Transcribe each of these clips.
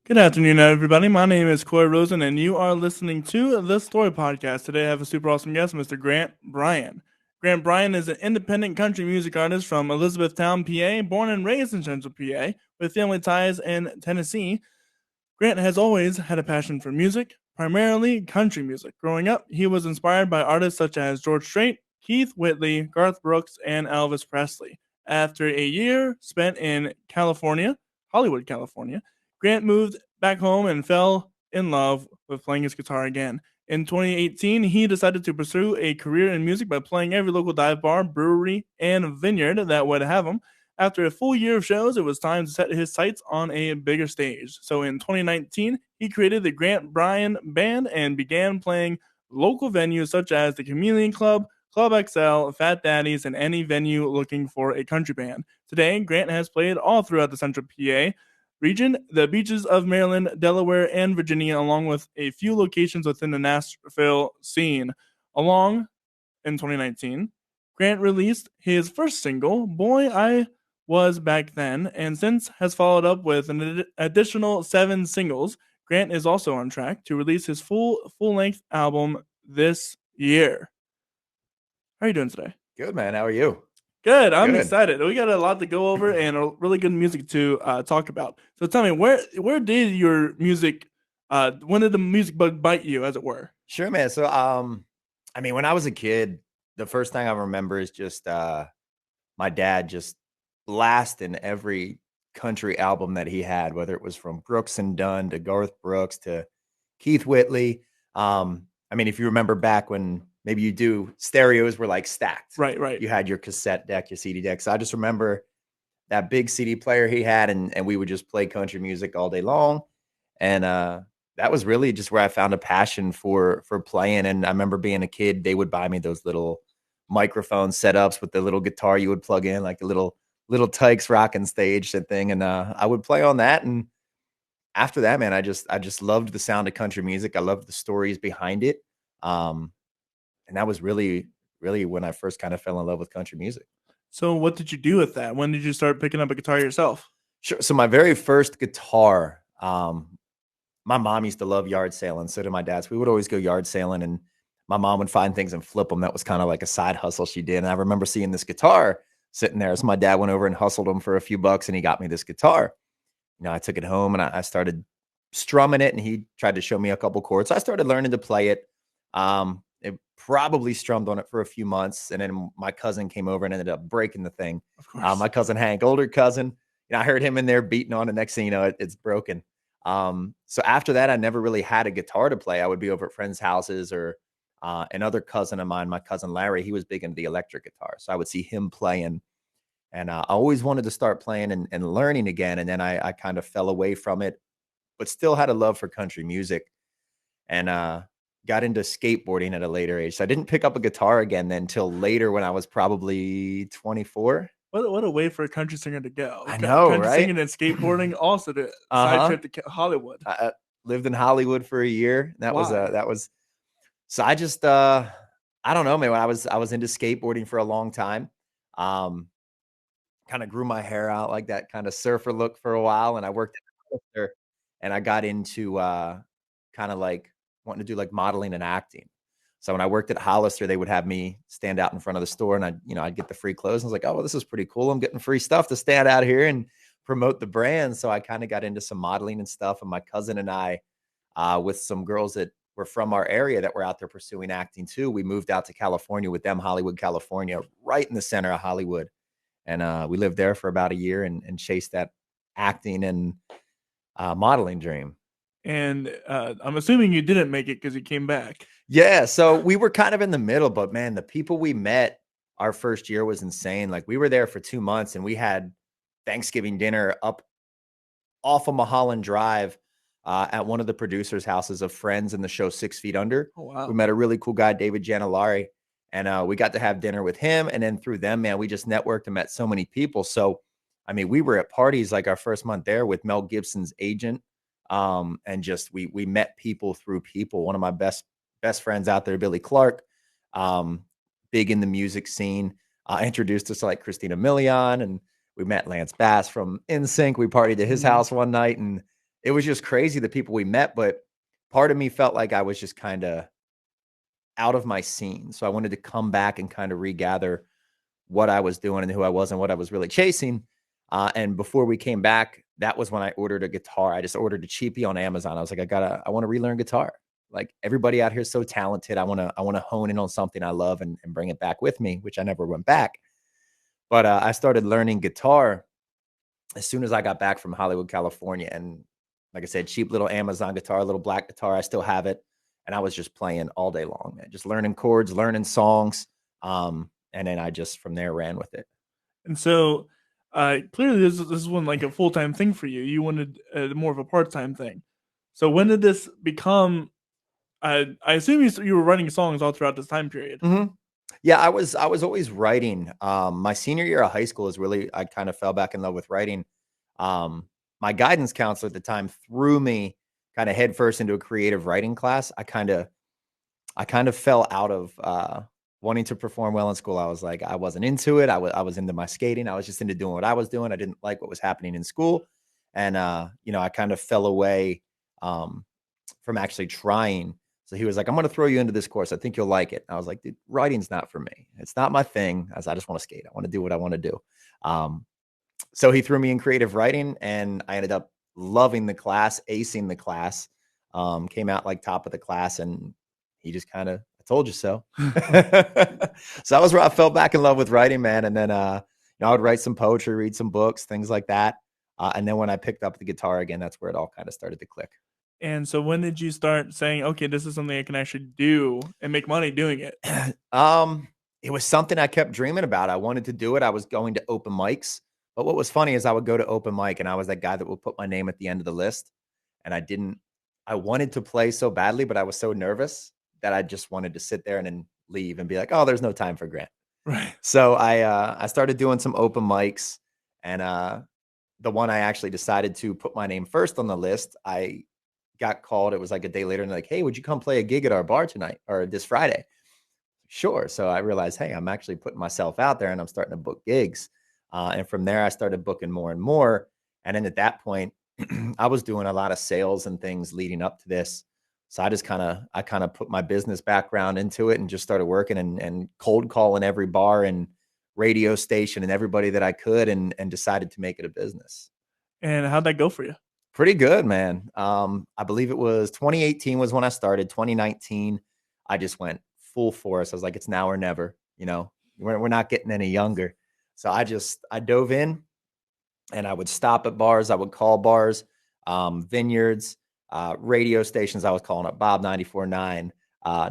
Good afternoon, everybody. My name is Corey Rosen, and you are listening to the Story Podcast. Today, I have a super awesome guest, Mr. Grant Bryan. Grant Bryan is an independent country music artist from Elizabethtown, PA, born and raised in Central PA, with family ties in Tennessee. Grant has always had a passion for music, primarily country music. Growing up, he was inspired by artists such as George Strait, Keith Whitley, Garth Brooks, and Elvis Presley. After a year spent in California, Hollywood, California, Grant moved back home and fell in love with playing his guitar again. In 2018, he decided to pursue a career in music by playing every local dive bar, brewery, and vineyard that would have him. After a full year of shows, it was time to set his sights on a bigger stage. So in 2019, he created the Grant Bryan Band and began playing local venues such as the Chameleon Club, Club XL, Fat Daddy's, and any venue looking for a country band. Today, Grant has played all throughout the Central PA region, the beaches of Maryland, Delaware, and Virginia, along with a few locations within the Nashville scene. Along in 2019, Grant released his first single, Boy I Was Back Then, and since has followed up with an additional 7 singles. Grant is also on track to release his full-length album this year. How are you doing today? Good, man. How are you? Good. I'm Good. excited. We got a lot to go over and a really good music to talk about. So tell me, where did your music? When did the music bug bite you, as it were? Sure, man. So, when I was a kid, the first thing I remember is just my dad just blasting every country album that he had, whether it was from Brooks and Dunn to Garth Brooks to Keith Whitley. If you remember back when maybe you do, stereos were like stacked. Right. You had your cassette deck, your CD deck. So I just remember that big CD player he had, and we would just play country music all day long. And that was really just where I found a passion for playing. And I remember being a kid, they would buy me those little microphone setups with the little guitar you would plug in, like the little Tykes rocking stage thing. And I would play on that. And after that, man, I just loved the sound of country music. I loved the stories behind it. And that was really, really when I first kind of fell in love with country music. So what did you do with that? When did you start picking up a guitar yourself? Sure. So my very first guitar, my mom used to love yard sailing. So did my dad. So we would always go yard sailing, and my mom would find things and flip them. That was kind of like a side hustle she did. And I remember seeing this guitar sitting there. So my dad went over and hustled him for a few bucks, and he got me this guitar. I took it home and I started strumming it, and he tried to show me a couple chords. So I started learning to play it. It probably strummed on it for a few months, and then my cousin came over and ended up breaking the thing. Of course. My cousin Hank, older cousin, I heard him in there beating on it. Next thing you know, it's broken. So after that, I never really had a guitar to play. I would be over at friends' houses, or another cousin of mine, my cousin Larry, he was big into the electric guitar. So I would see him playing, and I always wanted to start playing and learning again. And then I kind of fell away from it, but still had a love for country music, and got into skateboarding at a later age. So I didn't pick up a guitar again then until later, when I was probably 24. What a way for a country singer to go. I know, country right? singing and skateboarding, also the side trip to Hollywood. I lived in Hollywood for a year. That was so I just I don't know, man. I was into skateboarding for a long time. Kind of grew my hair out like that kind of surfer look for a while, and I worked at Hollister, and I got into kind of like wanting to do like modeling and acting. So when I worked at Hollister, they would have me stand out in front of the store, and I'd get the free clothes. And I was like, oh, well, this is pretty cool. I'm getting free stuff to stand out here and promote the brand. So I kind of got into some modeling and stuff. And my cousin and I, with some girls that were from our area that were out there pursuing acting too, we moved out to California with them, Hollywood, California, right in the center of Hollywood. And we lived there for about a year and chased that acting and modeling dream. And I'm assuming you didn't make it because you came back. Yeah, so we were kind of in the middle, but man, the people we met our first year was insane. Like, we were there for 2 months, and we had Thanksgiving dinner up off of Mulholland Drive at one of the producers' houses of friends in the show 6 Feet Under. Oh, wow. We met a really cool guy, David Janilari, and we got to have dinner with him. And then through them, man, we just networked and met so many people. So, we were at parties like our first month there with Mel Gibson's agent. And just we met people through people. One of my best friends out there, Billy Clark, big in the music scene, introduced us to like Christina Milian, and we met Lance Bass from NSYNC. We partied at his house one night, and it was just crazy, the people we met. But part of me felt like I was just kind of out of my scene. So I wanted to come back and kind of regather what I was doing and who I was and what I was really chasing. And before we came back, that was when I ordered a guitar. I just ordered a cheapie on Amazon. I was like, I want to relearn guitar. Like, everybody out here is so talented. I want to hone in on something I love and bring it back with me, which I never went back. But I started learning guitar as soon as I got back from Hollywood, California. And like I said, cheap little Amazon guitar, little black guitar. I still have it. And I was just playing all day long, man, just learning chords, learning songs. And then I just from there ran with it. And so clearly this wasn't like a full-time thing for you. You wanted more of a part-time thing. So when did this become, I assume you were writing songs all throughout this time period. Mm-hmm. Yeah, I was always writing. My senior year of high school is really, I kind of fell back in love with writing. My guidance counselor at the time threw me kind of headfirst into a creative writing class. I kind of fell out of wanting to perform well in school. I was like, I wasn't into it. I was into my skating. I was just into doing what I was doing. I didn't like what was happening in school. And, I kind of fell away from actually trying. So he was like, I'm going to throw you into this course. I think you'll like it. I was like, dude, writing's not for me. It's not my thing. I just want to skate. I want to do what I want to do. So he threw me in creative writing, and I ended up loving the class, acing the class, came out like top of the class, and he just kind of, I told you so. So that was where I fell back in love with writing, man. And then, I would write some poetry, read some books, things like that. And then when I picked up the guitar again, that's where it all kind of started to click. And so when did you start saying, okay, this is something I can actually do and make money doing it? It was something I kept dreaming about. I wanted to do it. I was going to open mics. But what was funny is I would go to open mic, and I was that guy that would put my name at the end of the list. And I wanted to play so badly, but I was so nervous that I just wanted to sit there and then leave and be like, oh, there's no time for Grant. Right. So I started doing some open mics, and the one I actually decided to put my name first on the list, I got called. It was like a day later, and like, hey, would you come play a gig at our bar tonight or this Friday? Sure. So I realized, hey, I'm actually putting myself out there, and I'm starting to book gigs. And from there, I started booking more and more. And then at that point, I was doing a lot of sales and things leading up to this. So I kind of put my business background into it and just started working and cold calling every bar and radio station and everybody that I could, and decided to make it a business. And how'd that go for you? Pretty good, man. I believe it was 2018 was when I started. 2019, I just went full force. I was like, it's now or never. We're not getting any younger. So I dove in, and I would stop at bars. I would call bars, vineyards, radio stations. I was calling up Bob 94.9,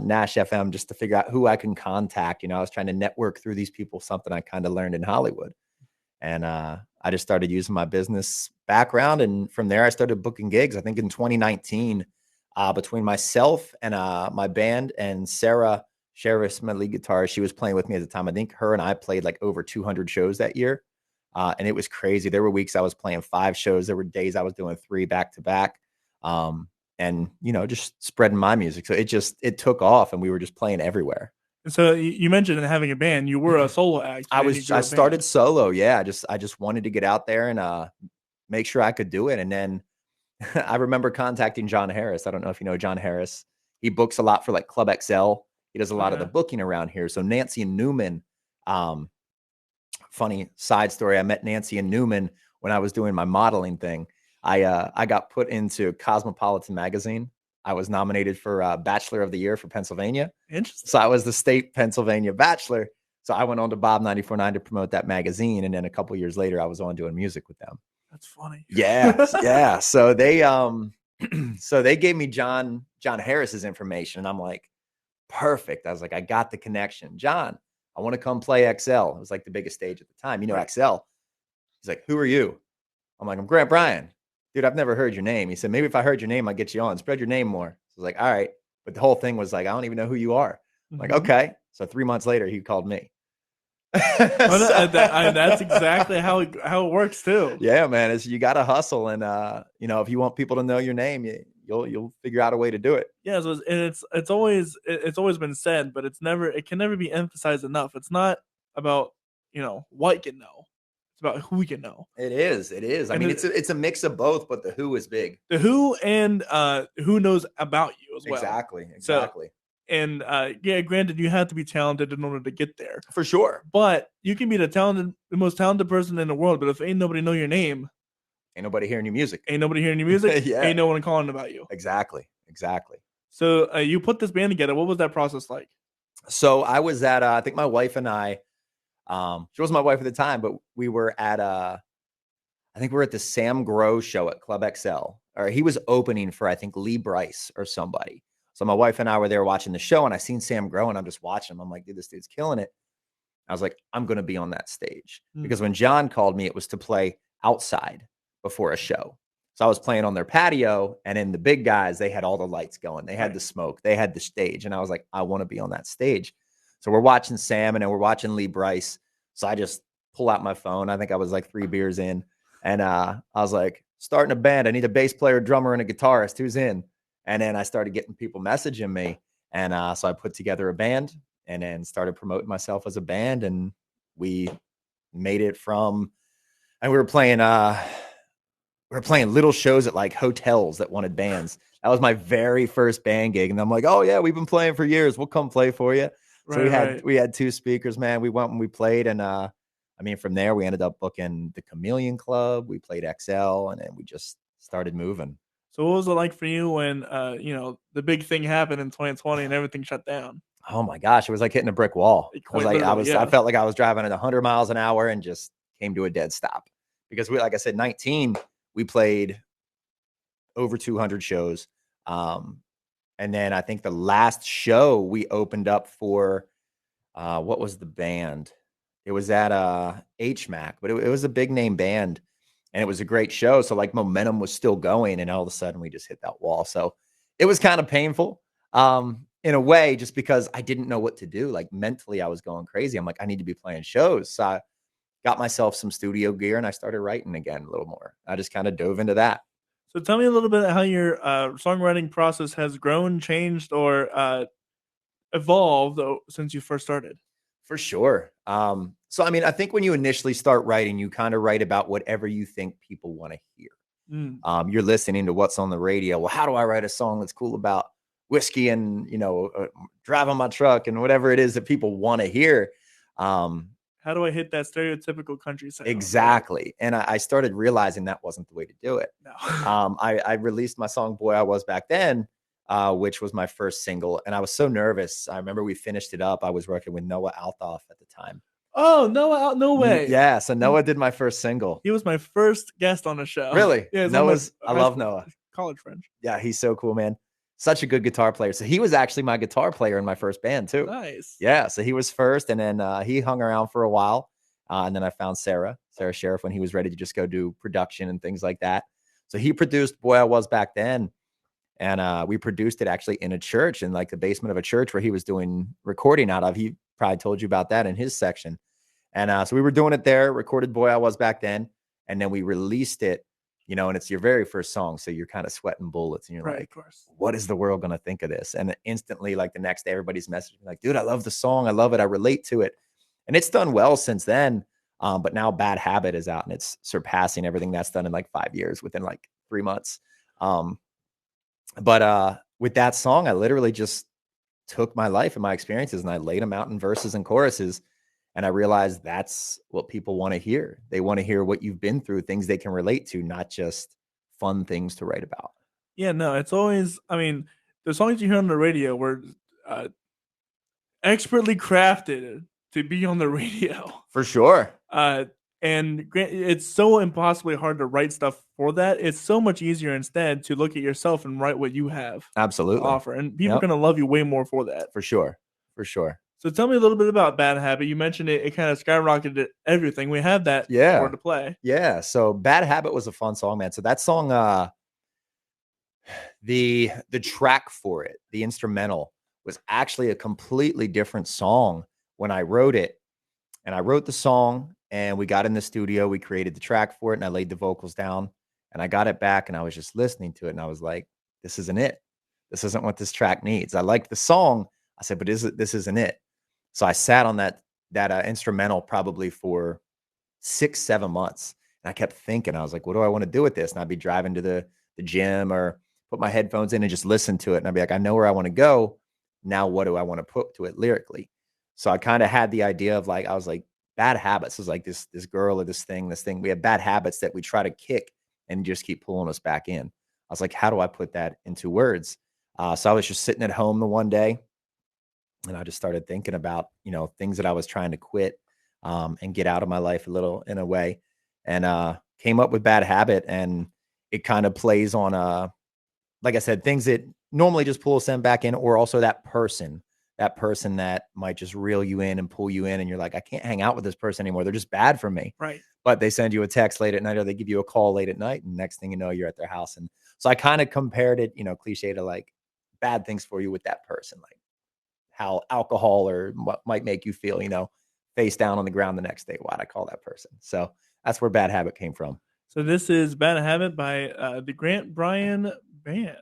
Nash FM, just to figure out who I can contact. I was trying to network through these people, something I kind of learned in Hollywood. And I just started using my business background. And from there, I started booking gigs. I think in 2019, between myself and my band and Sarah Sherris, my lead guitarist, she was playing with me at the time. I think her and I played like over 200 shows that year. And it was crazy. There were weeks I was playing 5 shows. There were days I was doing 3 back to back. And, just spreading my music. So it took off, and we were just playing everywhere. So you mentioned having a band. You were a solo act. I started solo. Yeah. I just wanted to get out there and make sure I could do it. And then I remember contacting John Harris. I don't know if you know John Harris. He books a lot for like Club XL. He does a lot of the booking around here. So Nancy and Newman, funny side story. I met Nancy and Newman when I was doing my modeling thing. I got put into Cosmopolitan magazine. I was nominated for Bachelor of the Year for Pennsylvania. Interesting. So I was the state Pennsylvania Bachelor. So I went on to Bob 94.9 to promote that magazine. And then a couple years later, I was on doing music with them. That's funny. Yeah. Yeah. So they gave me John Harris's information. And I'm like, perfect. I was like, I got the connection. John, I want to come play XL. It was like the biggest stage at the time. XL. He's like, who are you? I'm like, I'm Grant Bryan. Dude, I've never heard your name. He said, maybe if I heard your name, I'd get you on. Spread your name more. So I was like, all right. But the whole thing was like, I don't even know who you are. I'm like, okay. So 3 months later, he called me. That's exactly how it works too. Yeah, man. You got to hustle. And, if you want people to know your name, you'll figure out a way to do it. Yeah. So it's always been said, but it can never be emphasized enough. It's not about, what you know. It's about who you know. It is. I mean, it's a mix of both, but the who is big. The who and who knows about you as well. Exactly. So, and granted, you have to be talented in order to get there. For sure. But you can be the most talented person in the world, but if ain't nobody know your name, ain't nobody hearing your music. Ain't nobody hearing your music. Yeah. Ain't no one calling about you. Exactly. So you put this band together. What was that process like? So I was at, I think my wife and I, she wasn't my wife at the time, but we were at, I think we were at the Sam Grow show at Club XL, or he was opening for, I think, Lee Brice or somebody. So my wife and I were there watching the show, and I seen Sam Grow, and I'm just watching him. I'm like, dude, this dude's killing it. I was like, I'm going to be on that stage. Because when John called me, it was to play outside before a show. So I was playing on their patio, and then the big guys, they had all the lights going. They had the smoke. They had the stage. And I was like, I want to be on that stage. So we're watching Sam, and then we're watching Lee Brice. So I just pull out my phone. I think I was like 3 beers in. And I was like, starting a band. I need a bass player, drummer, and a guitarist. Who's in? And then I started getting people messaging me. And so I put together a band and then started promoting myself as a band. And we made it from, and we were playing little shows at like hotels that wanted bands. That was my very first band gig. And I'm like, oh yeah, we've been playing for years. We'll come play for you. So we had 2 speakers, man. We went and we played. And I mean, from there, we ended up booking the Chameleon Club. We played XL, and then we just started moving. So what was it like for you when, the big thing happened in 2020 and everything shut down? Oh my gosh. It was like hitting a brick wall. I felt like I was driving at 100 miles an hour and just came to a dead stop because like I said, 19, we played over 200 shows. And then I think the last show we opened up for, what was the band? It was at HMAC, but it was a big name band. And it was a great show. So like momentum was still going. And all of a sudden we just hit that wall. So it was kind of painful in a way, just because I didn't know what to do. Like mentally, I was going crazy. I'm like, I need to be playing shows. So I got myself some studio gear and I started writing again a little more. I just kind of dove into that. So tell me a little bit how your songwriting process has grown, changed, or evolved since you first started. For sure. So, I mean, I think when you initially start writing, you kind of write about whatever you think people want to hear. You're listening to what's on the radio. Well, how do I write a song that's cool about whiskey and, driving my truck and whatever it is that people want to hear? How do I hit that stereotypical country sound? Exactly. And I started realizing that wasn't the way to do it. No. I released my song, Boy I Was Back Then, which was my first single. And I was so nervous. I remember we finished it up. I was working with Noah Althoff at the time. Oh, Noah, no way. Yeah. So Noah did my first single. He was my first guest on the show. Really? Yeah. I love Noah. College friend. Yeah. He's so cool, man. Such a good guitar player. So he was actually my guitar player in my first band too. Nice. Yeah. So he was first, and then he hung around for a while. And then I found Sarah Sheriff when he was ready to just go do production and things like that. So he produced Boy I Was Back Then. And we produced it actually in a church, in like the basement of a church where he was doing recording out of. He probably told you about that in his section. And so we were doing it there, recorded Boy I Was Back Then. And then we released it, and it's your very first song. So you're kind of sweating bullets and you're like, of course. What is the world going to think of this? And instantly, like the next day, everybody's messaging like, dude, I love the song. I love it. I relate to it. And it's done well since then. But now Bad Habit is out and it's surpassing everything that's done in like 5 years within like 3 months. But with that song, I literally just took my life and my experiences and I laid them out in verses and choruses. And I realized that's what people want to hear. They want to hear what you've been through, things they can relate to, not just fun things to write about. Yeah, no, it's always, the songs you hear on the radio were expertly crafted to be on the radio. For sure. And it's so impossibly hard to write stuff for that. It's so much easier instead to look at yourself and write what you have absolutely to offer. And people are going to love you way more for that. For sure. So tell me a little bit about Bad Habit. You mentioned it kind of skyrocketed everything. We have that for to play. Yeah. So Bad Habit was a fun song, man. So that song, the track for it, the instrumental, was actually a completely different song when I wrote it. And I wrote the song and we got in the studio, we created the track for it, and I laid the vocals down and I got it back and I was just listening to it and I was like, this isn't it. This isn't what this track needs. I liked the song. I said, but this isn't it. So I sat on that instrumental probably for 6, 7 months. And I kept thinking, I was like, what do I want to do with this? And I'd be driving to the gym or put my headphones in and just listen to it. And I'd be like, I know where I want to go. Now, what do I want to put to it lyrically? So I kind of had the idea of like, I was like, bad habits is like this girl or this thing. We have bad habits that we try to kick and just keep pulling us back in. I was like, how do I put that into words? So I was just sitting at home the one day and I just started thinking about, things that I was trying to quit and get out of my life a little in a way, and came up with Bad Habit. And it kind of plays on, like I said, things that normally just pull us back in, or also that person that might just reel you in and pull you in. And you're like, I can't hang out with this person anymore. They're just bad for me. Right. But they send you a text late at night, or they give you a call late at night. And next thing you know, you're at their house. And so I kind of compared it, cliche to like bad things for you with that person, like how alcohol or what might make you feel, face down on the ground the next day. Why'd I call that person? So that's where Bad Habit came from. So this is Bad Habit by the Grant Bryan Band.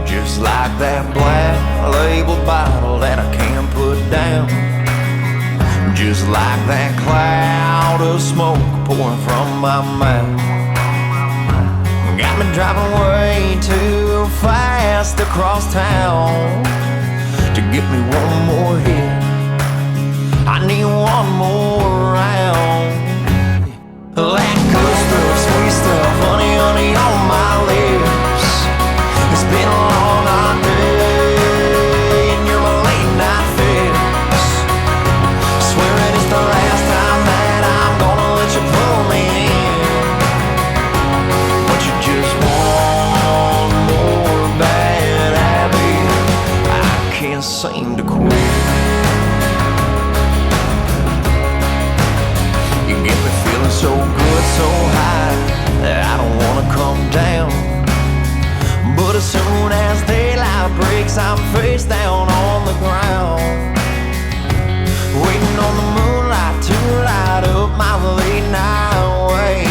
Just like that black labeled bottle that I can't put down, just like that cloud of smoke pouring from my mouth, got me driving way too fast across town to get me one more hit. I need one more round. That good stuff, sweet stuff, honey, honey on my lips. It's been a long hot day, and you're my late night fix. Swearing it's the last time that I'm gonna let you pull me in, but you just want more bad habit I can't seem to quit. You get me feeling so good, so high, that I don't wanna come down. But as soon as daylight breaks, I'm face down on the ground, waiting on the moonlight to light up my late night way,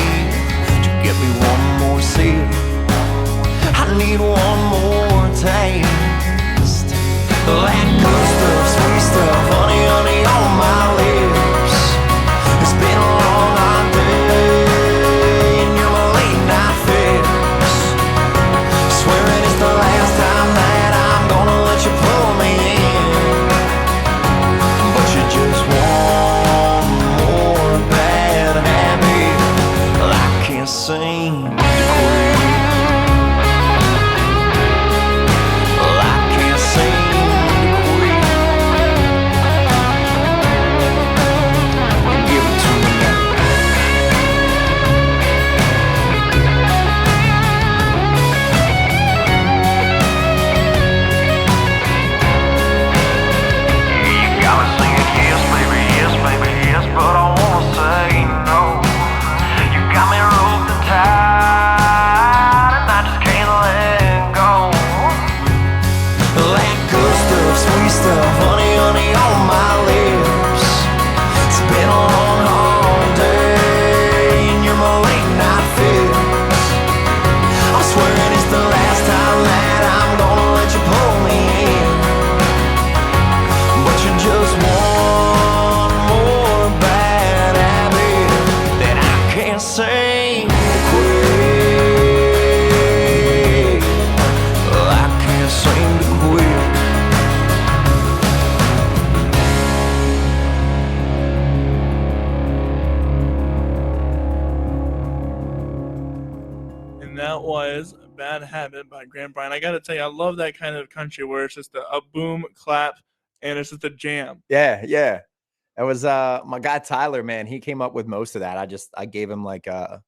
to get me one more sip. I need one more taste. That good stuff, sweet stuff, honey, honey on my lips. It's been a long hot day, and you're my late night fix. Swearing it's the last time that I'm gonna let you pull me in, but you just want more bad habit I can't seem to quit. I can't seem to quit. Give it to me now. You got me singing yes, baby, yes, but I wanna say no. You got me roped and tied, and I just can't let go. That good stuff, sweet stuff, honey, honey on my lips. It's been a long, hard day, and you're my late night fix. I'm swearing it's the last time that I'm gonna let you pull me in, but you just want more bad habit that I can't seem to quit. I can't seem to quit. And that was Bad Habit by Grant Bryan. I got to tell you, I love that kind of country where it's just a boom, clap, and it's just a jam. Yeah. It was my guy Tyler, man. He came up with most of that. I gave him like a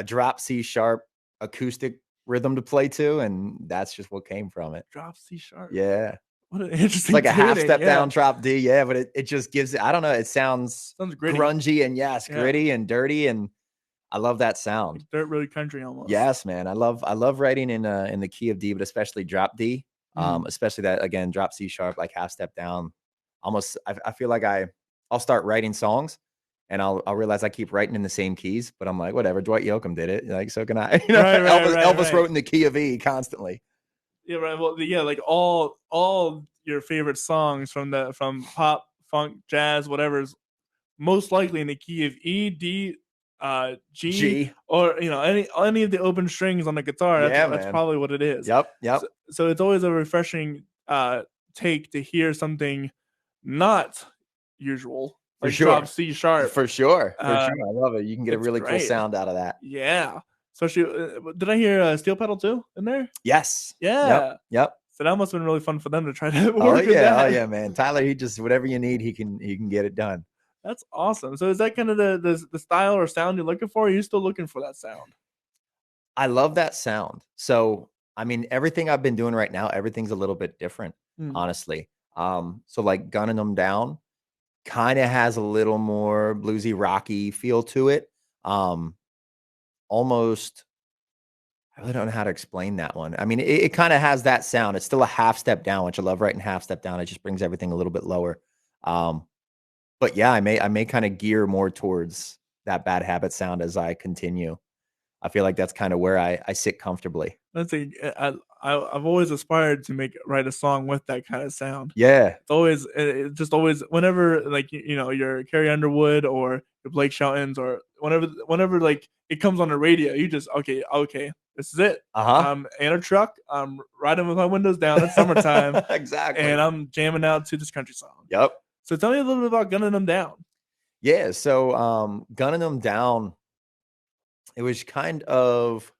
drop C sharp acoustic rhythm to play to, and that's just what came from it. Drop C sharp. Yeah. What an It's interesting like a half tuning, step yeah. down, drop D. Yeah, but it just gives it, I don't know, it sounds Sounds gritty. grungy and yes, Yeah. gritty and dirty, and I love that sound. Like dirt road country almost. Yes, man. I love writing in the key of D, but especially drop D. Especially that, again, drop C sharp, like half step down. Almost I feel like I'll start writing songs and I'll realize I keep writing in the same keys, but I'm like, whatever, Dwight Yoakam did it. Like, so can I, Right, Elvis wrote in the key of E constantly. Yeah, right. Well, yeah, like all your favorite songs from pop, funk, jazz, whatever is most likely in the key of E, D, G, or any of the open strings on the guitar. That's probably what it is. Yep. So it's always a refreshing take to hear something not usual. For like sure. Drop C sharp. For sure. I love it. You can get a really cool great. sound out of that. Yeah. Especially, did I hear steel pedal too in there? Yes. Yeah. Yep. So that must have been really fun for them to try to work with that. Oh yeah, man. Tyler, he just whatever you need, he can get it done. That's awesome. So is that kind of the style or sound you're looking for? Or are you still looking for that sound? I love that sound. So I mean, everything I've been doing right now, everything's a little bit different, honestly. So like Gunning Them Down kind of has a little more bluesy, rocky feel to it. Almost, I really don't know how to explain that one. I mean, it kind of has that sound. It's still a half step down, which I love writing half step down. It just brings everything a little bit lower. But yeah, I may kind of gear more towards that Bad Habit sound as I continue. I feel like that's kind of where I sit comfortably. I've always aspired to write a song with that kind of sound. Yeah. It's just always whenever like, your Carrie Underwood or your Blake Sheltons or whenever like it comes on the radio, you just, okay, this is it. I'm in a truck. I'm riding with my windows down. It's summertime. Exactly. And I'm jamming out to this country song. Yep. So tell me a little bit about Gunning Them Down. Yeah. So Gunning Them Down, it was kind of,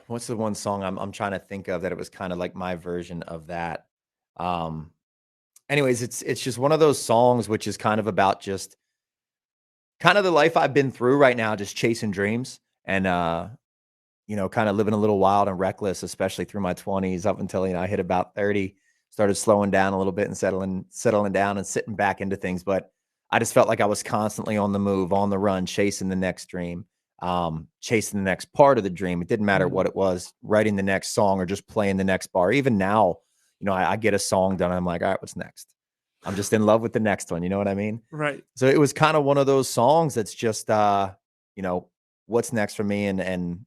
what's the one song I'm trying to think of that it was kind of like my version of that. Anyways, it's just one of those songs which is kind of about just kind of the life I've been through right now, just chasing dreams and kind of living a little wild and reckless, especially through my 20s up until I hit about 30, started slowing down a little bit and settling down and sitting back into things. But I just felt like I was constantly on the move, on the run, chasing the next dream, chasing the next part of the dream. It didn't matter what it was, writing the next song or just playing the next bar. Even now, I get a song done. I'm like, all right, what's next? I'm just in love with the next one. You know what I mean? Right. So it was kind of one of those songs that's just, what's next for me and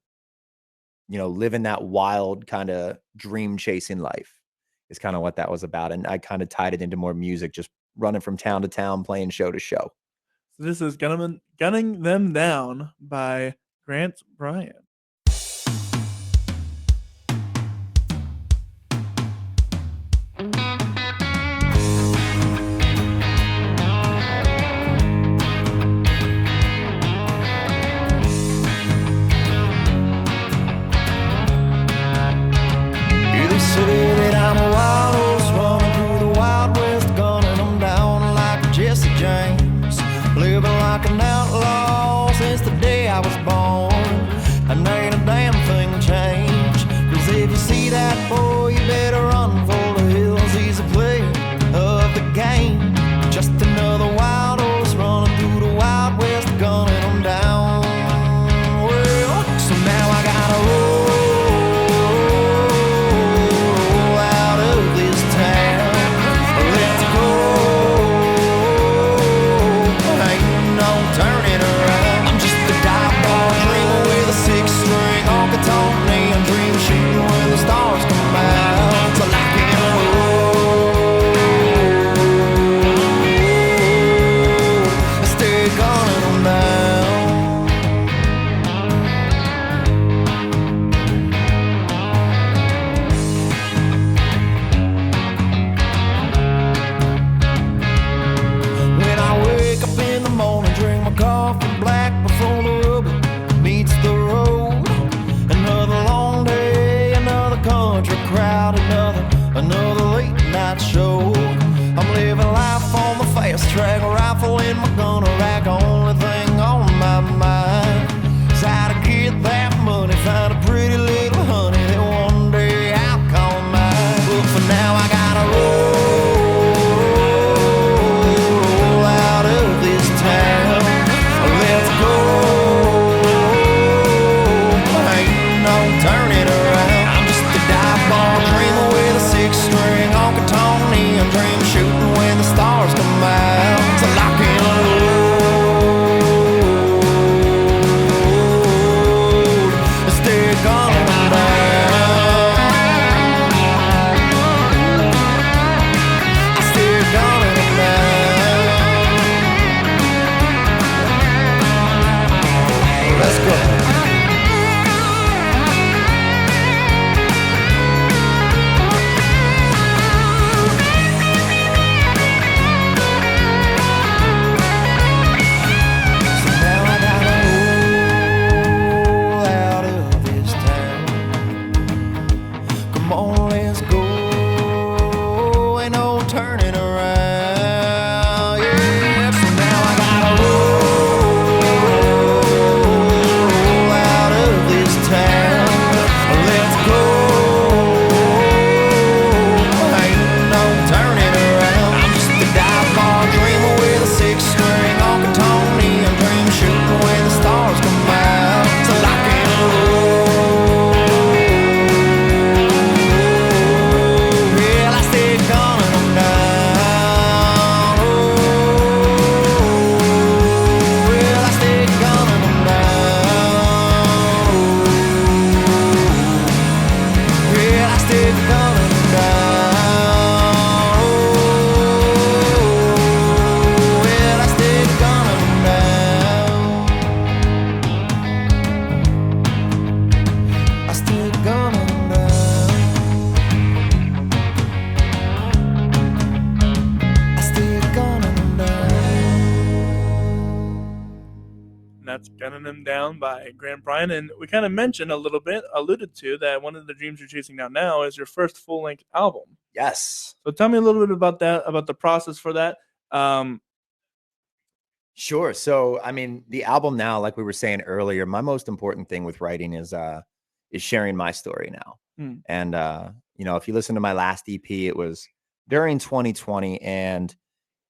living that wild kind of dream chasing life is kind of what that was about. And I kind of tied it into more music, just running from town to town, playing show to show. So this is Gunning Them Down by Garth Bryan. Gunning Them Down by Grant Bryan. And we kind of mentioned alluded to that one of the dreams you're chasing down now is your first full-length album. Yes. So tell me a little bit about that, about the process for that. Sure. So, I mean, the album now, like we were saying earlier, my most important thing with writing is sharing my story now. And, if you listen to my last EP, it was during 2020, and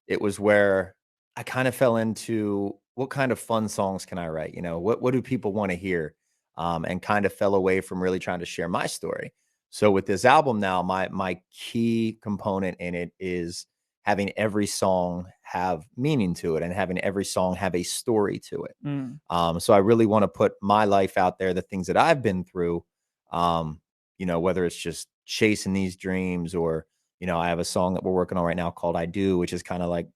it was where I kind of fell into what kind of fun songs can I write? What do people want to hear? And kind of fell away from really trying to share my story. So with this album now, my key component in it is having every song have meaning to it and having every song have a story to it. So I really want to put my life out there, the things that I've been through, whether it's just chasing these dreams or, I have a song that we're working on right now called I Do, which is kind of like,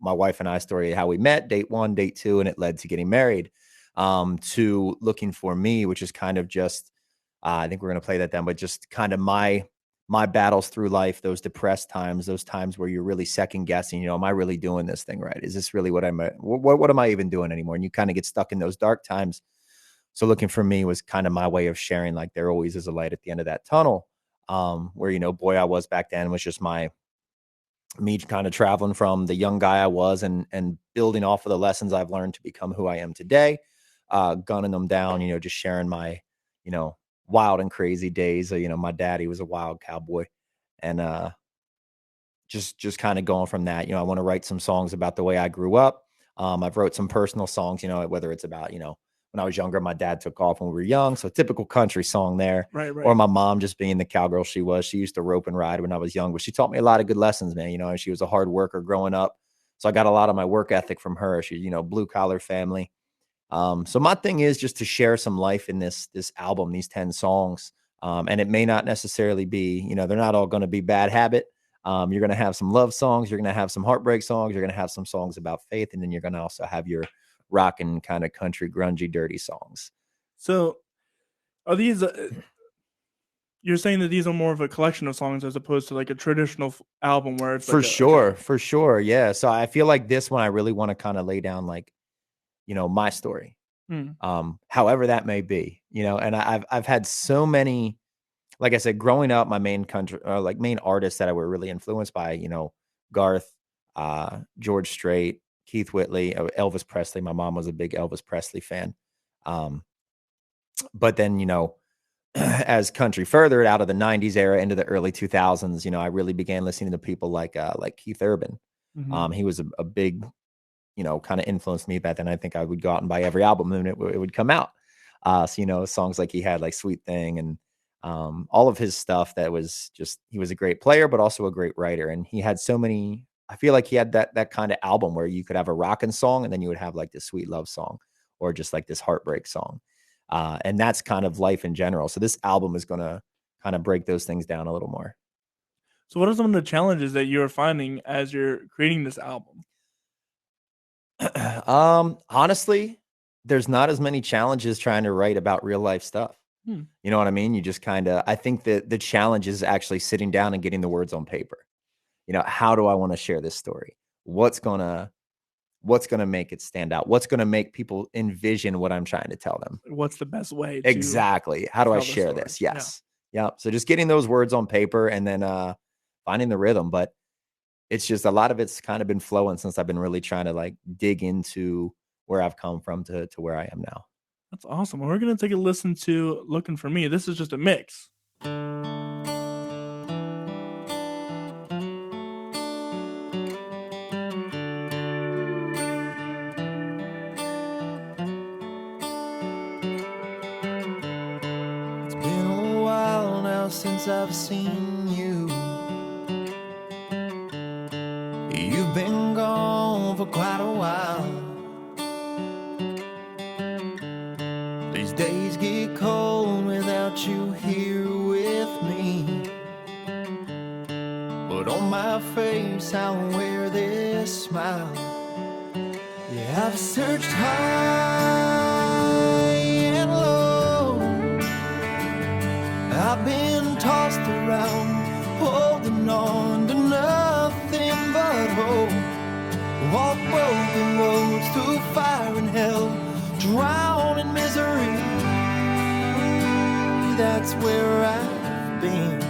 my wife and I story, how we met, date 1, date 2, and it led to getting married, to Looking for Me, which is kind of just, I think we're going to play that then, but just kind of my battles through life, those depressed times, those times where you're really second guessing, am I really doing this thing right? Is this really what what am I even doing anymore? And you kind of get stuck in those dark times. So Looking for Me was kind of my way of sharing, like, there always is a light at the end of that tunnel, where, boy, I was back then was just me kind of traveling from the young guy I was and building off of the lessons I've learned to become who I am today, gunning them down, just sharing my, wild and crazy days. My daddy was a wild cowboy, and just kind of going from that. I want to write some songs about the way I grew up. I've wrote some personal songs, whether it's about, when I was younger, my dad took off when we were young. So typical country song there. Right. Or my mom just being the cowgirl she was. She used to rope and ride when I was young, but she taught me a lot of good lessons, man. And she was a hard worker growing up. So I got a lot of my work ethic from her. She, blue collar family. So my thing is just to share some life in this album, these 10 songs. And it may not necessarily be, they're not all going to be Bad Habit. You're going to have some love songs. You're going to have some heartbreak songs. You're going to have some songs about faith. And then you're going to also have your rockin' kind of country, grungy, dirty songs. So are these, you're saying that these are more of a collection of songs as opposed to like a traditional album where it's for sure. Yeah. So I feel like this one, I really want to kind of lay down like, my story, however that may be, and I've had so many, like I said, growing up, my main artists that I were really influenced by, Garth, George Strait, Keith Whitley, Elvis Presley. My mom was a big Elvis Presley fan. But then, as country furthered out of the 90s era into the early 2000s, I really began listening to people like Keith Urban. He was a big, kind of influenced me back then. I think I would go out and buy every album and it would come out. So, songs like he had like Sweet Thing and all of his stuff that was just, he was a great player, but also a great writer. And he had so many, I feel like he had that kind of album where you could have a rockin' song and then you would have like this sweet love song or just like this heartbreak song. And that's kind of life in general. So this album is going to kind of break those things down a little more. So what are some of the challenges that you're finding as you're creating this album? Honestly, there's not as many challenges trying to write about real life stuff. You know what I mean? You just kind of, I think that the challenge is actually sitting down and getting the words on paper. How do I want to share this story? What's going to make it stand out? What's going to make people envision what I'm trying to tell them? What's the best way? Exactly. How do I share this? Yes. Yeah. So just getting those words on paper and then, finding the rhythm, but it's just a lot of it's kind of been flowing since I've been really trying to like dig into where I've come from to where I am now. That's awesome. Well, we're going to take a listen to Looking for Me. This is just a mix. Since I've seen you, you've been gone for quite a while. These days get cold without you here with me, but on my face I'll wear this smile. Yeah, I've searched high and low, I've been tossed around, holding on to nothing but hope. Walk broken roads through fire and hell, dry that's where I've been.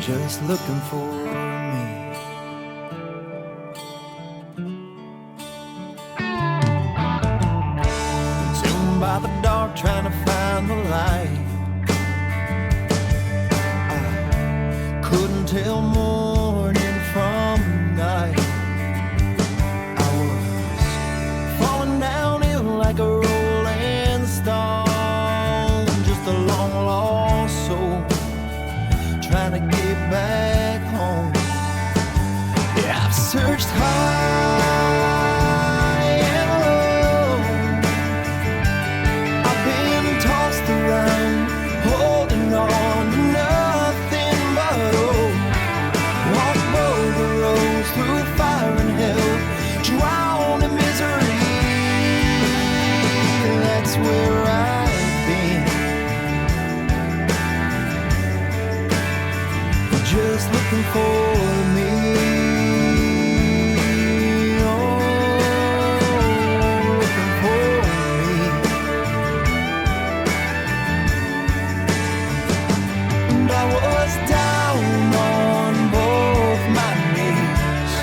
Just looking for me. Consumed by the dark, trying to find the light. I couldn't tell morning from night. I was falling downhill like a rolling stone, just a long lost soul trying to get back home. Yeah, I've searched high and low. I've been tossed around, holding on to nothing but hope. Walked both the roads through fire and hell, drowned in misery. That's where I've been. Just looking for me. Oh, looking for me. And I was down on both my knees,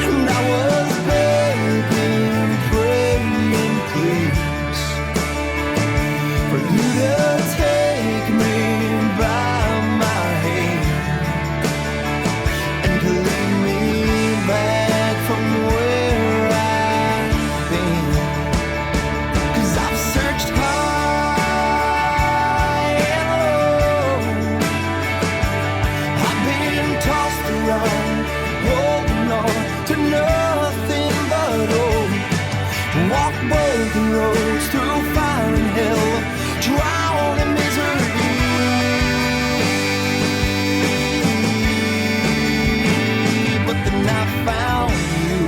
and I was begging, praying, please, for you to take me by my hand and to lead me back from where I've been. 'Cause I've searched high and low. I've been tossed around, holding on to nothing but hope. Walked both the roads through fire and hell, drowned in misery. But then I found you.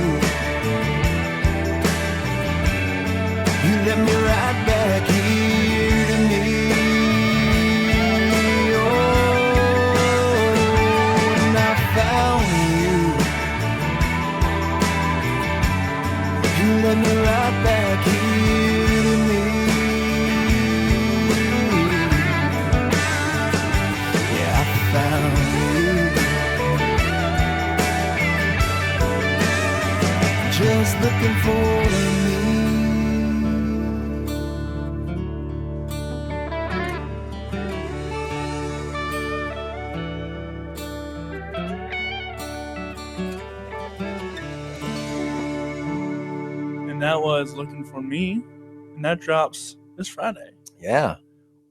You led me right back here to me. Oh, and I found you. You led me right back here to me. Yeah, I found you. Just looking for me. And that was Looking for Me. And that drops this Friday. Yeah.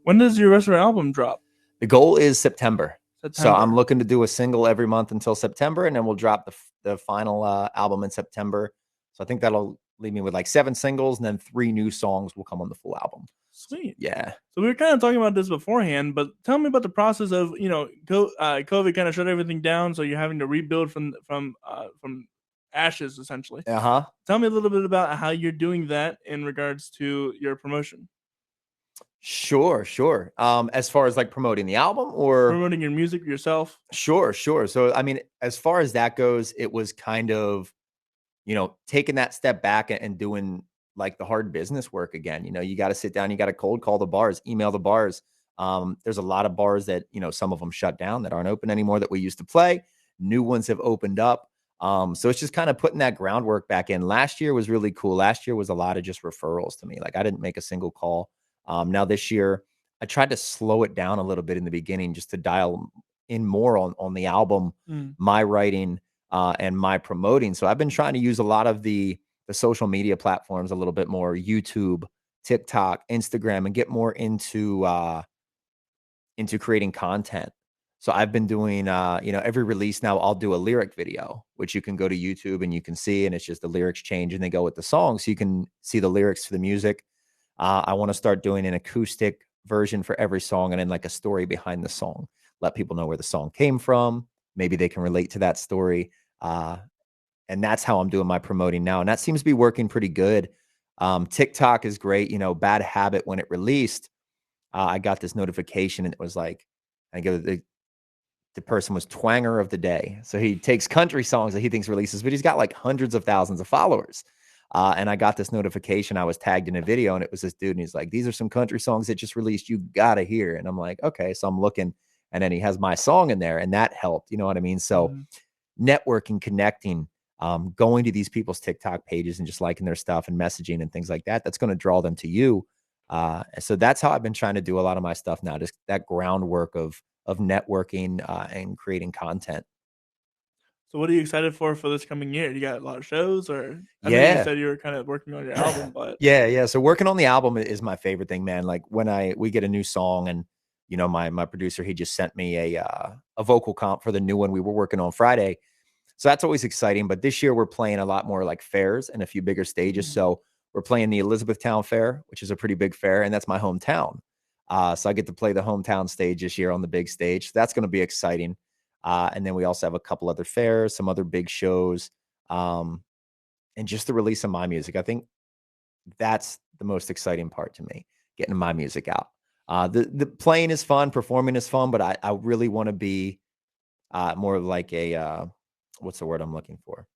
When does your rest of your album drop? The goal is September. So September. I'm looking to do a single every month until September, and then we'll drop the final album in September. So I think that'll leave me with like 7 singles, and then 3 new songs will come on the full album. Sweet. Yeah. So we were kind of talking about this beforehand, but tell me about the process of, COVID kind of shut everything down, so you're having to rebuild from ashes, essentially. Uh-huh. Tell me a little bit about how you're doing that in regards to your promotion. Sure. As far as like promoting the album or Promoting your music yourself. Sure. So, I mean, as far as that goes, it was kind of, taking that step back and doing like the hard business work again. You got to sit down, you got to cold call the bars, email the bars. There's a lot of bars that, some of them shut down that aren't open anymore that we used to play. New ones have opened up. So it's just kind of putting that groundwork back in. Last year was really cool. Last year was a lot of just referrals to me. Like I didn't make a single call. Now this year I tried to slow it down a little bit in the beginning just to dial in more on the album, my writing, and my promoting. So I've been trying to use a lot of the social media platforms a little bit more, YouTube, TikTok, Instagram, and get more into creating content. So I've been doing, every release now I'll do a lyric video, which you can go to YouTube and you can see, and it's just the lyrics change and they go with the song. So you can see the lyrics to the music. I want to start doing an acoustic version for every song and then like a story behind the song. Let people know where the song came from. Maybe they can relate to that story. And that's how I'm doing my promoting now. And that seems to be working pretty good. TikTok is great. Bad Habit, when it released, I got this notification and it was like, the person was Twanger of the Day. So he takes country songs that he thinks releases, but he's got like hundreds of thousands of followers. And I got this notification. I was tagged in a video, and it was this dude, and he's like, "These are some country songs that just released. You gotta hear." And I'm like, "Okay." So I'm looking, and then he has my song in there, and that helped. You know what I mean? So networking, connecting, going to these people's TikTok pages and just liking their stuff and messaging and things like that, that's going to draw them to you. So that's how I've been trying to do a lot of my stuff now, just that groundwork of networking and creating content. So what are you excited for this coming year? You got a lot of shows, or I know you Yeah. said you were kind of working on your album, but Yeah. So working on the album is my favorite thing, man. Like when we get a new song, and you know, my producer, he just sent me a vocal comp for the new one we were working on Friday. So that's always exciting. But this year we're playing a lot more like fairs and a few bigger stages. So we're playing the Elizabethtown Fair, which is a pretty big fair, and that's my hometown. So I get to play the hometown stage this year on the big stage. So that's going to be exciting. And then we also have a couple other fairs, some other big shows, and just the release of my music. I think that's the most exciting part to me, getting my music out. The playing is fun, performing is fun, but I really want to be more of like a what's the word I'm looking for?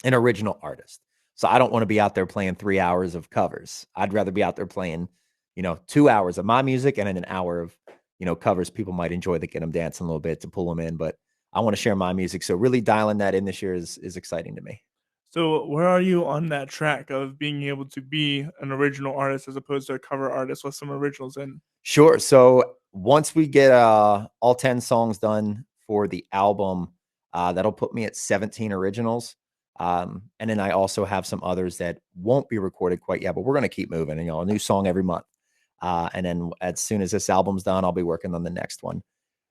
An original artist. So I don't want to be out there playing 3 hours of covers. I'd rather be out there playing, 2 hours of my music and then an hour of, covers people might enjoy that get them dancing a little bit to pull them in. But I want to share my music. So really dialing that in this year is exciting to me. So where are you on that track of being able to be an original artist as opposed to a cover artist with some originals in? Sure. So once we get all 10 songs done for the album, that'll put me at 17 originals. And then I also have some others that won't be recorded quite yet, but we're going to keep moving, and a new song every month. And then as soon as this album's done, I'll be working on the next one.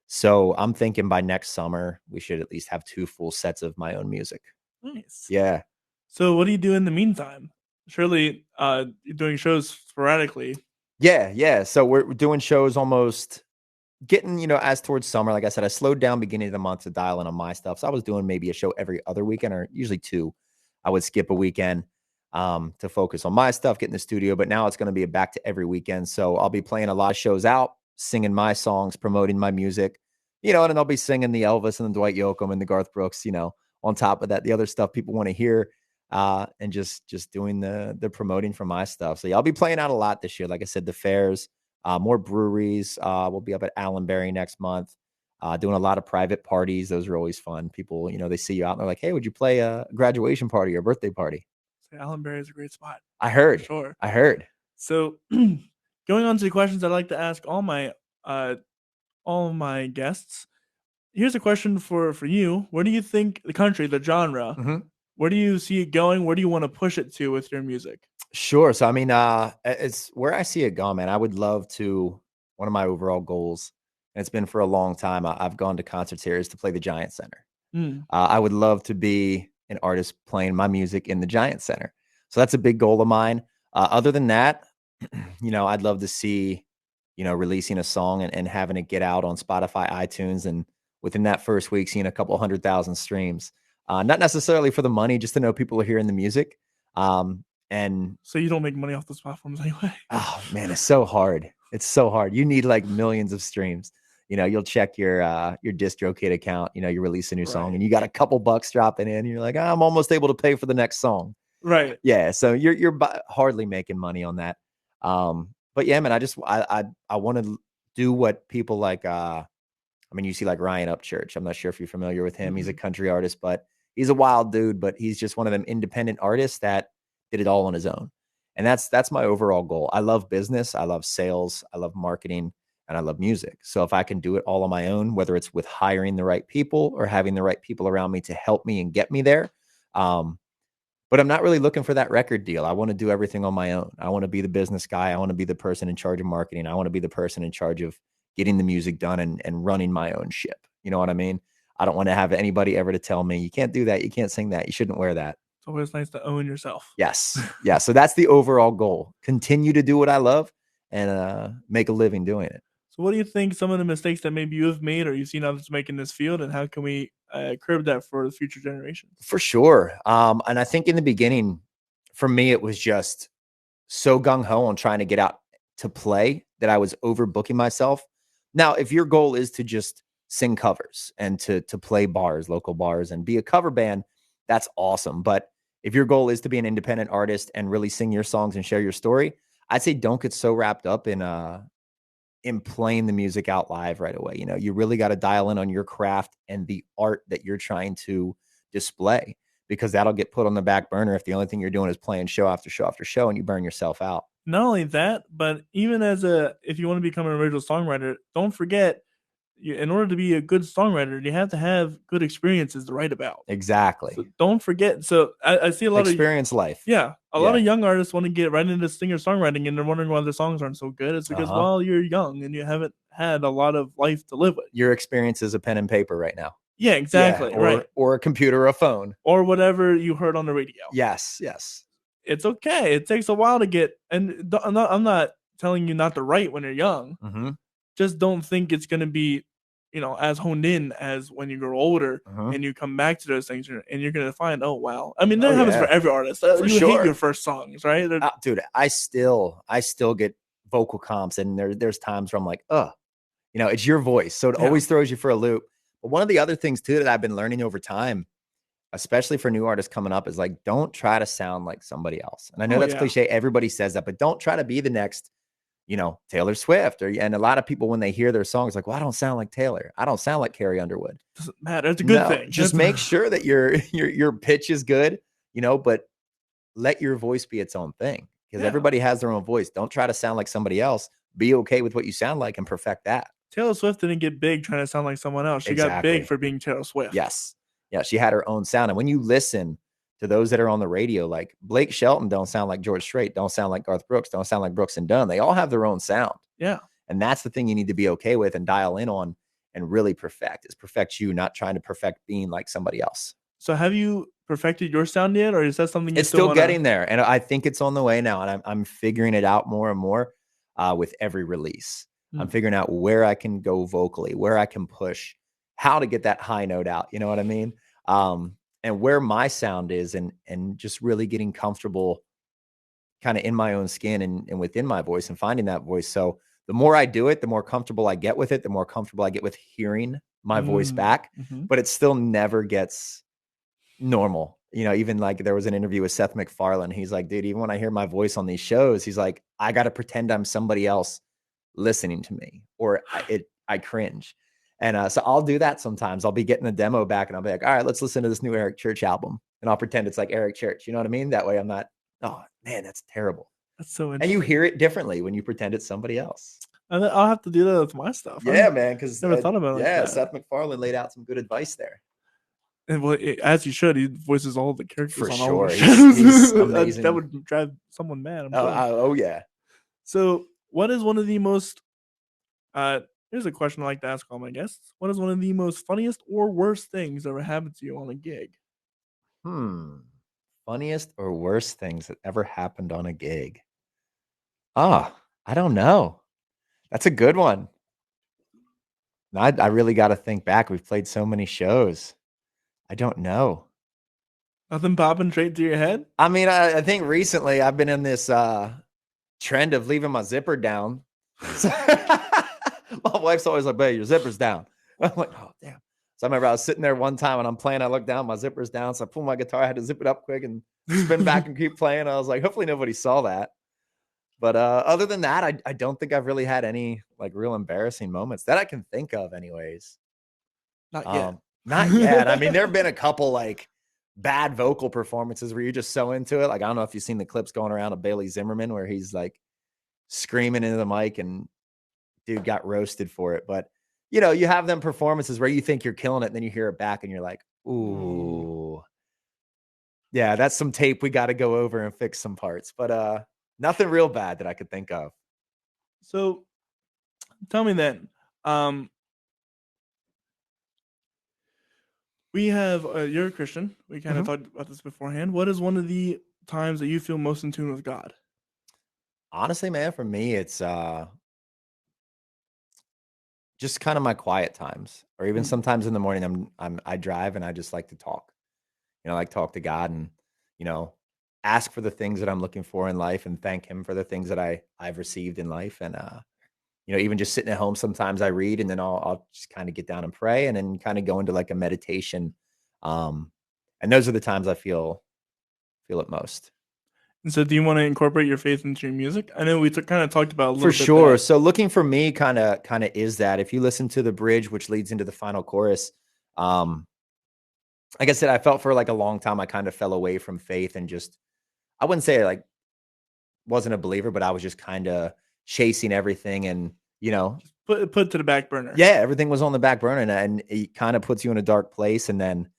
So I'm thinking by next summer, we should at least have 2 full sets of my own music. Nice. Yeah. So what do you do in the meantime? Surely you're doing shows sporadically. Yeah. So we're doing shows almost getting, as towards summer. Like I said, I slowed down beginning of the month to dial in on my stuff. So I was doing maybe a show every other weekend, or usually 2. I would skip a weekend to focus on my stuff, get in the studio. But now it's going to be back to every weekend. So I'll be playing a lot of shows out, singing my songs, promoting my music, and then I'll be singing the Elvis and the Dwight Yoakam and the Garth Brooks, on top of that, the other stuff people want to hear, and just doing the promoting for my stuff. So yeah, I'll be playing out a lot this year. Like I said, the fairs, more breweries. We'll be up at Allenbury next month, doing a lot of private parties. Those are always fun. People, they see you out and they're like, "Hey, would you play a graduation party or a birthday party?" Allenbury is a great spot. I heard. Sure. I heard. So going on to the questions I like to ask all my guests. Here's a question for you. Where do you think the country, the genre, where do you see it going? Where do you want to push it to with your music? Sure. So, I mean, it's where I see it going, man. I would love to, one of my overall goals, and it's been for a long time, I've gone to concerts here, is to play the Giant Center. I would love to be an artist playing my music in the Giant Center. So that's a big goal of mine. Other than that, I'd love to see, releasing a song and having it get out on Spotify, iTunes, and within that first week, seeing a couple 100,000 streams. Not necessarily for the money, just to know people are hearing the music. And so you don't make money off those platforms anyway. Oh man, it's so hard. It's so hard. You need like millions of streams. You'll check your DistroKid account. You release a new song and you got a couple bucks dropping in. And you're like, I'm almost able to pay for the next song. Right. Yeah. So you're hardly making money on that. But yeah, man, I want to do what people like. You see like Ryan Upchurch. I'm not sure if you're familiar with him. He's a country artist, but he's a wild dude. But he's just one of them independent artists that did it all on his own. And that's my overall goal. I love business. I love sales. I love marketing. And I love music. So if I can do it all on my own, whether it's with hiring the right people or having the right people around me to help me and get me there. But I'm not really looking for that record deal. I want to do everything on my own. I want to be the business guy. I want to be the person in charge of marketing. I want to be the person in charge of getting the music done and running my own ship. You know what I mean? I don't want to have anybody ever to tell me, you can't do that. You can't sing that. You shouldn't wear that. It's always nice to own yourself. Yes. Yeah. So that's the overall goal. Continue to do what I love and make a living doing it. So what do you think some of the mistakes that maybe you have made or you've seen others make in this field, and how can we curb that for the future generations? For sure. And I think in the beginning, for me, it was just so gung-ho on trying to get out to play that I was overbooking myself. Now, if your goal is to just sing covers and to play bars, local bars, and be a cover band, that's awesome. But if your goal is to be an independent artist and really sing your songs and share your story, I'd say don't get so wrapped up in playing the music out live right away. You know, you really got to dial in on your craft and the art that you're trying to display, because that'll get put on the back burner if the only thing you're doing is playing show after show after show and you burn yourself out. Not only that, but even if you want to become an original songwriter, don't forget, in order to be a good songwriter, you have to have good experiences to write about. Exactly. So don't forget. So I see a lot experience life. Yeah. A lot of young artists want to get right into singer-songwriting, and they're wondering why their songs aren't so good. It's because, well, you're young and you haven't had a lot of life to live with. Your experience is a pen and paper right now. Yeah, exactly. Yeah, right. Or a computer or a phone. Or whatever you heard on the radio. Yes. It's okay. It takes a while to get, and I'm not telling you not to write when you're young. Mm-hmm. Just don't think it's going to be, as honed in as when you grow older and you come back to those things and you're going to find, oh, wow. I mean, that happens for every artist. You hate your first songs, right? Dude, I still get vocal comps, and there's times where I'm like, it's your voice. So it always throws you for a loop. But one of the other things too that I've been learning over time, especially for new artists coming up, is like, don't try to sound like somebody else. And I know that's cliche. Everybody says that, but don't try to be the next, Taylor Swift. And a lot of people, when they hear their songs, like, well, I don't sound like Taylor. I don't sound like Carrie Underwood. Doesn't matter. It's a good thing. Just make sure that your pitch is good, but let your voice be its own thing, because everybody has their own voice. Don't try to sound like somebody else. Be okay with what you sound like and perfect that. Taylor Swift didn't get big trying to sound like someone else. She got big for being Taylor Swift. Yes. Yeah, she had her own sound. And when you listen to those that are on the radio, like Blake Shelton don't sound like George Strait, don't sound like Garth Brooks, don't sound like Brooks and Dunn. They all have their own sound. Yeah. And that's the thing you need to be okay with and dial in on and really perfect. Is perfect you, not trying to perfect being like somebody else. So have you perfected your sound yet, or is that something it's still getting there? And I think it's on the way now. And I'm figuring it out more and more with every release. I'm figuring out where I can go vocally, where I can push, how to get that high note out. You know what I mean? And where my sound is, and just really getting comfortable kind of in my own skin and within my voice and finding that voice. So the more I do it, the more comfortable I get with it, the more comfortable I get with hearing my voice back, but it still never gets normal. Even like there was an interview with Seth MacFarlane. He's like, dude, even when I hear my voice on these shows, he's like, I got to pretend I'm somebody else listening to me, or I cringe. And so I'll do that sometimes. I'll be getting a demo back and I'll be like, all right, let's listen to this new Eric Church album. And I'll pretend it's like Eric Church. You know what I mean? That way I'm not, oh man, that's terrible. That's so interesting. And you hear it differently when you pretend it's somebody else. I'll have to do that with my stuff. Yeah, man. Because never thought about it. Yeah, Seth MacFarlane laid out some good advice there. And well, as he should, he voices all the characters for on sure. All he's amazing. That would drive someone mad. Oh yeah. So, what is one of the most? Here's a question I like to ask all my guests. What is one of the most funniest or worst things that ever happened to you on a gig? Funniest or worst things that ever happened on a gig? I don't know. That's a good one. I really got to think back. We've played so many shows. I don't know. Nothing popping straight to your head? I mean, I think recently I've been in this trend of leaving my zipper down. My wife's always like, babe, your zipper's down. I'm like, oh, damn. So I remember I was sitting there one time and I'm playing. I looked down, my zipper's down. So I pulled my guitar. I had to zip it up quick and spin back and keep playing. I was like, hopefully nobody saw that. But other than that, I don't think I've really had any like real embarrassing moments that I can think of anyways. Not yet. Not yet. I mean, there have been a couple like bad vocal performances where you're just so into it. Like, I don't know if you've seen the clips going around of Bailey Zimmerman where he's like screaming into the mic and dude got roasted for it. But, you have them performances where you think you're killing it and then you hear it back and you're like, ooh. Yeah, that's some tape we got to go over and fix some parts. But nothing real bad that I could think of. So tell me then, we have, you're a Christian. We kind of talked about this beforehand. What is one of the times that you feel most in tune with God? Honestly, man, for me, it's just kind of my quiet times, or even sometimes in the morning, I drive and I just like to talk, like talk to God and, ask for the things that I'm looking for in life and thank him for the things that I've received in life. And, even just sitting at home, sometimes I read and then I'll just kind of get down and pray and then kind of go into like a meditation. And those are the times I feel most. And so do you want to incorporate your faith into your music? I know we kind of talked about a little For bit sure. that. So looking for me kind of is that if you listen to the bridge, which leads into the final chorus, like I said, I felt for like a long time, I kind of fell away from faith and just, I wouldn't say like wasn't a believer, but I was just kind of chasing everything and, Put it to the back burner. Yeah, everything was on the back burner and it kind of puts you in a dark place. And then,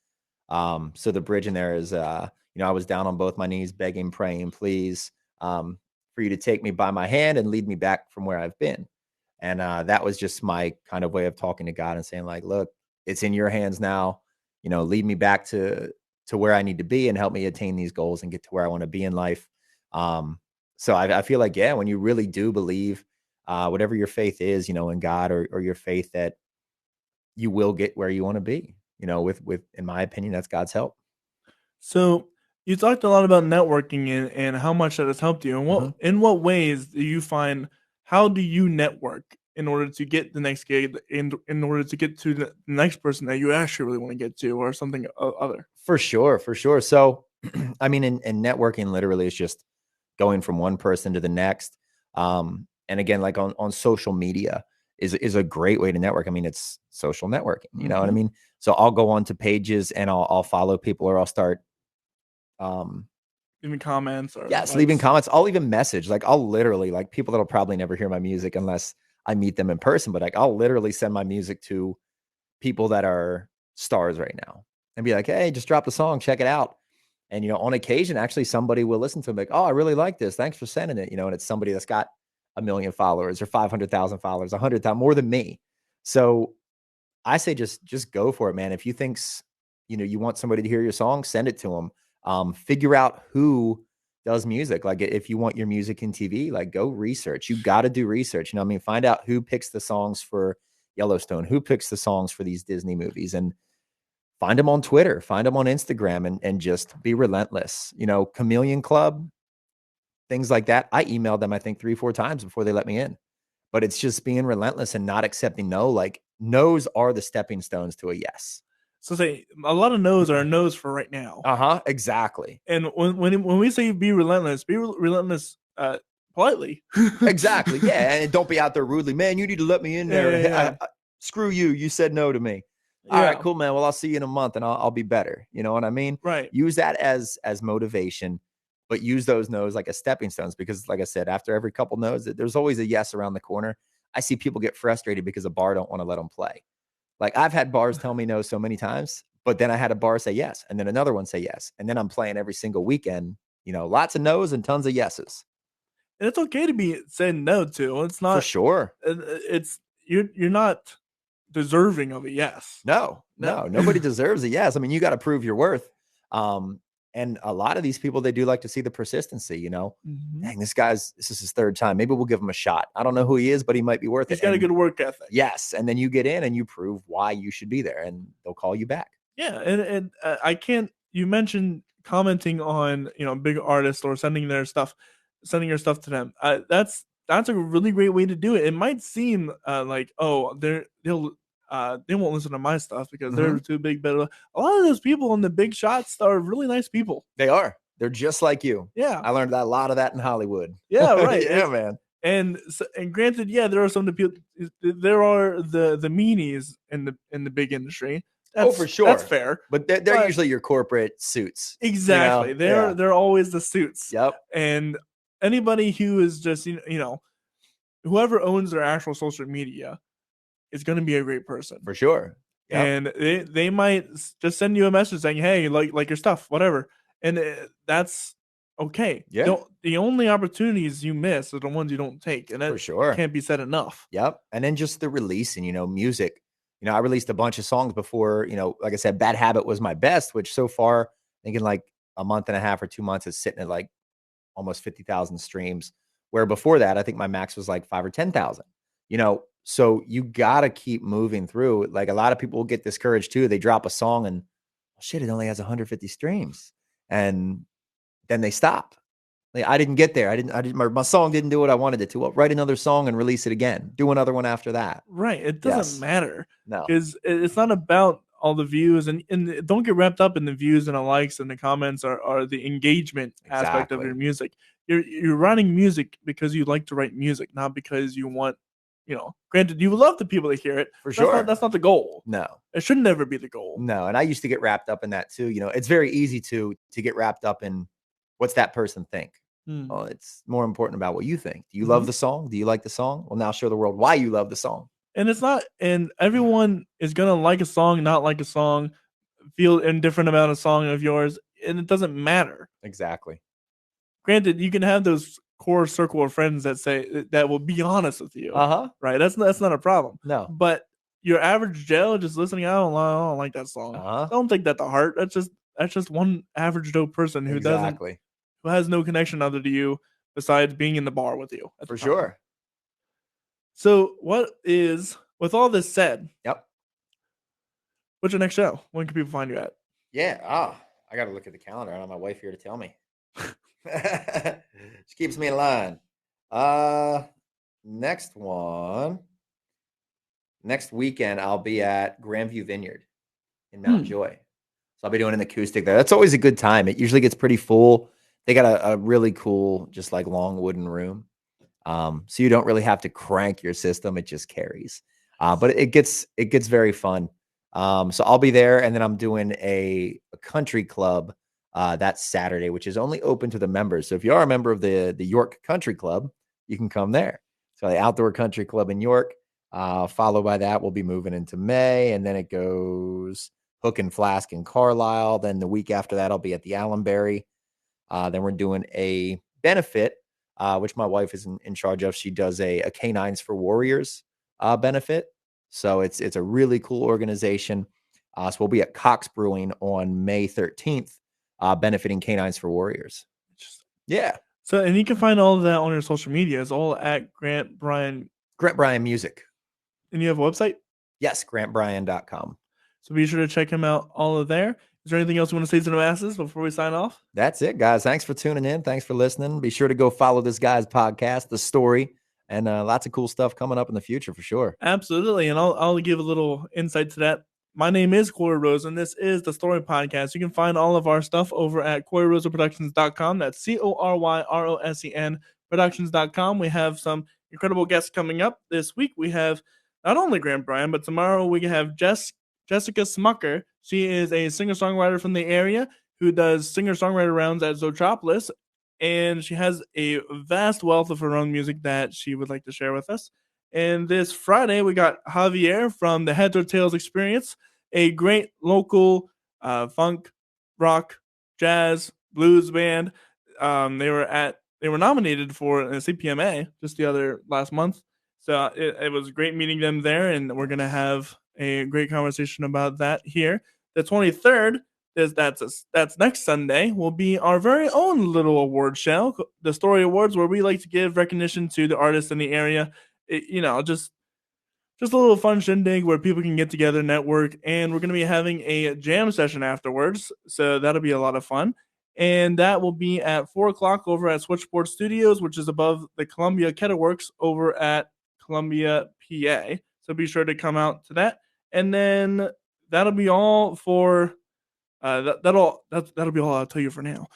so the bridge in there is, I was down on both my knees, begging, praying, please, for you to take me by my hand and lead me back from where I've been. And that was just my kind of way of talking to God and saying like, look, it's in your hands now, lead me back to where I need to be and help me attain these goals and get to where I want to be in life. So I feel like, yeah, when you really do believe, whatever your faith is, in God or your faith that you will get where you want to be, with, in my opinion, that's God's help. So you talked a lot about networking and how much that has helped you. And in what ways do you find, how do you network in order to get the next gig, in order to get to the next person that you actually really want to get to or something other? For sure. So, I mean, in networking literally is just going from one person to the next. And again, like on social media is a great way to network. I mean, it's social networking, you know what I mean? So I'll go on to pages and I'll follow people or I'll start, leaving comments or leaving comments. I'll even message, like I'll literally like people that'll probably never hear my music unless I meet them in person, but like I'll literally send my music to people that are stars right now and be like, hey, just drop the song, check it out. And, on occasion, actually somebody will listen to it like, oh, I really like this. Thanks for sending it. And it's somebody that's got 1 million followers or 500,000 followers, 100,000 more than me. So I say, just go for it, man. If you think, you want somebody to hear your song, send it to them. Figure out who does music. Like if you want your music in TV, like go research. You got to do research. Find out who picks the songs for Yellowstone, who picks the songs for these Disney movies, and find them on Twitter, find them on Instagram, and just be relentless. Chameleon Club, things like that. I emailed them, I think 3-4 times before they let me in, but it's just being relentless and not accepting no. Like no's are the stepping stones to a yes. So say a lot of no's are no's for right now. Exactly. And when we say be relentless politely. Exactly. Yeah. And don't be out there rudely, man, you need to let me in there. Yeah. Screw you. You said no to me. All right, cool, man. Well, I'll see you in a month and I'll be better. You know what I mean? Right. Use that as motivation, but use those no's like as stepping stones, because like I said, after every couple no's, there's always a yes around the corner. I see people get frustrated because a bar don't want to let them play. Like I've had bars tell me no so many times, but then I had a bar say yes and then another one say yes. And then I'm playing every single weekend, lots of no's and tons of yeses. And it's okay to be said no to. It's not for sure. It's you're not deserving of a yes. No, nobody deserves a yes. I mean, you got to prove your worth. And a lot of these people, they do like to see the persistency, dang, this is his third time. Maybe we'll give him a shot. I don't know who he is, but he might be worth it. He's got a good work ethic. Yes. And then you get in and you prove why you should be there and they'll call you back. Yeah. And you mentioned commenting on, big artists or sending your stuff to them. That's a really great way to do it. It might seem like, oh, they won't listen to my stuff because they're too big. But a lot of those people in the big shots are really nice people. They are. They're just like you. Yeah. I learned a lot of that in Hollywood. Yeah, right. Yeah, man. And granted, yeah, there are some of the people. There are the meanies in the big industry. For sure. That's fair. But they're usually your corporate suits. Exactly. They're always the suits. Yep. And anybody who is just whoever owns their actual social media is going to be a great person. For sure. Yep. And they might just send you a message saying, hey, like your stuff, whatever. And that's okay. Yeah. The only opportunities you miss are the ones you don't take. And that for sure can't be said enough. Yep. And then just the releasing, music. I released a bunch of songs before, like I said, Bad Habit was my best, which so far, I think in like a month and a half or 2 months is sitting at like almost 50,000 streams. Where before that, I think my max was like 5,000 or 10,000, so you got to keep moving through. Like a lot of people get discouraged too. They drop a song and shit, it only has 150 streams. And then they stop. Like, I didn't get there. My song didn't do what I wanted it to. Well, write another song and release it again. Do another one after that. Right. It doesn't matter. No. Because it's not about all the views, and don't get wrapped up in the views and the likes and the comments are the engagement aspect of Exactly. your music. You're writing music because you like to write music, not because you want, granted, you would love the people to hear it. For That's sure. that's not the goal. No. It should never be the goal. No. And I used to get wrapped up in that too. It's very easy to get wrapped up in what's that person think. Well, it's more important about what you think. Do you love the song? Do you like the song? Well, now show the world why you love the song. And it's not, and everyone is going to like a song, not like a song, feel indifferent about a song of yours, and it doesn't matter. Exactly. Granted, you can have those core circle of friends that will be honest with you. Right? That's not a problem. No. But your average Joe just listening, I don't like that song. Don't take that to heart. That's just one average Joe person who who has no connection other to you besides being in the bar with you. For sure. So with all this said, yep. What's your next show? When can people find you at? Yeah. I got to look at the calendar. I don't have my wife here to tell me. She keeps me in line. Next weekend, I'll be at Grandview Vineyard in Mount Joy. So I'll be doing an acoustic there. That's always a good time. It usually gets pretty full. They got a really cool, just like long wooden room. So you don't really have to crank your system. It just carries. But it gets very fun. So I'll be there, and then I'm doing a country club that Saturday, which is only open to the members. So if you are a member of the York Country Club, you can come there. So the Outdoor Country Club in York. Followed by that, we'll be moving into May, and then it goes Hook and Flask in Carlisle. Then the week after that, I'll be at the Allenberry. Then we're doing a benefit, which my wife is in charge of. She does a Canines for Warriors benefit. So it's a really cool organization. So we'll be at Cox Brewing on May 13th, benefiting Canines for Warriors. Yeah. So, and you can find all of that on your social media. It's all at Grant Bryan Music. And you have a website? Yes, grantbryan.com. So be sure to check him out all of there. Is there anything else you want to say to the masses before we sign off? That's it, guys. Thanks for tuning in. Thanks for listening. Be sure to go follow this guy's podcast, The Story, and lots of cool stuff coming up in the future for sure. Absolutely. And I'll give a little insight to that. My name is Corey Rosen. This is The Story Podcast. You can find all of our stuff over at CoreyRosenProductions.com. That's CORYROSEN Productions.com. We have some incredible guests coming up this week. We have not only Grant Bryan, but tomorrow we have Jessica Smucker. She is a singer-songwriter from the area who does singer-songwriter rounds at Zootropolis, and she has a vast wealth of her own music that she would like to share with us. And this Friday, we got Javier from the Heads or Tails Experience, a great local funk, rock, jazz, blues band. They were nominated for a CPMA just last month. So it was great meeting them there, and we're going to have a great conversation about that here. The 23rd, that's next Sunday, will be our very own little award show, the Story Awards, where we like to give recognition to the artists in the area. Just a little fun shindig where people can get together, network, and we're going to be having a jam session afterwards. So that'll be a lot of fun. And that will be at 4:00 over at Switchboard Studios, which is above the Columbia Kettleworks over at Columbia, PA. So be sure to come out to that. And then that'll be all for that'll be all I'll tell you for now.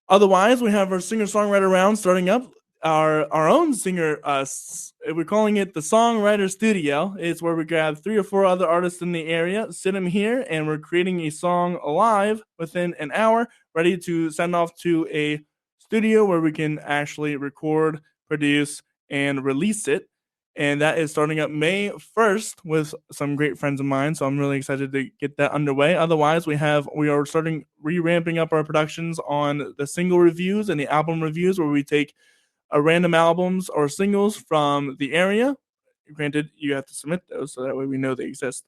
Otherwise, we have our singer-songwriter round starting up. Our own singer, we're calling it the Songwriter Studio. It's where we grab 3 or 4 other artists in the area, sit them here, and we're creating a song live within an hour, ready to send off to a studio where we can actually record, produce, and release it. And that is starting up May 1st with some great friends of mine. So I'm really excited to get that underway. Otherwise, we are starting re-ramping up our productions on the single reviews and the album reviews, where we take random albums or singles from the area. Granted, you have to submit those so that way we know they exist.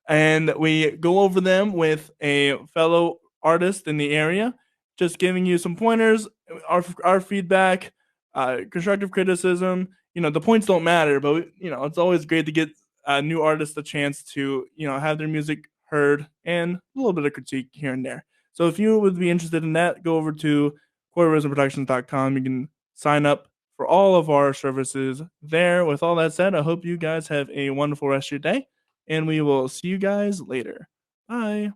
And we go over them with a fellow artist in the area, just giving you some pointers, our feedback, constructive criticism. The points don't matter, but it's always great to get new artists a chance to have their music heard and a little bit of critique here and there. So if you would be interested in that, go over to CoreyRosenProductions.com. You can sign up for all of our services there. With all that said, I hope you guys have a wonderful rest of your day, and we will see you guys later. Bye.